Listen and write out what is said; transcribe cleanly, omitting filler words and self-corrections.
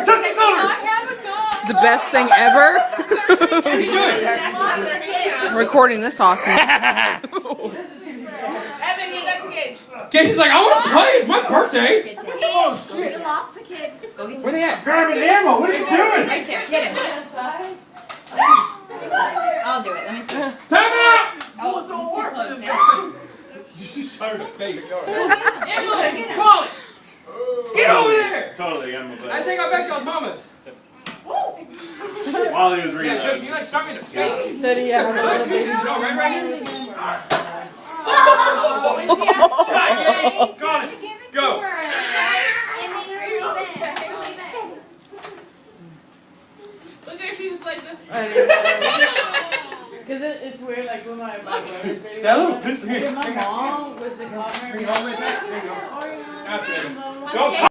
Tuck the collar. The best thing ever. What are you doing? Recording this awesome. Evan, get back to Gage. Gage is like, I want to play. It's my birthday. Oh, shit. You lost the kid. Where they at? Grabbing ammo. What are you doing? Right there. Get him. I'll do it. Let me see. Time out. Oh, he's too close now. You just shot her in the face. Emily, Call it. Get over there. Totally, I'm a I think I bet y'all's mamas. While he was reading Yeah, Justin, you like shot me in the face. Said he had a little baby. No, right here. Oh, Got it. Go. Look at her, she's like this. Because it's weird, like when my brother's baby. That little pistol here. My mom was the governor. Bring it all the way back. There you go. That's it. Go.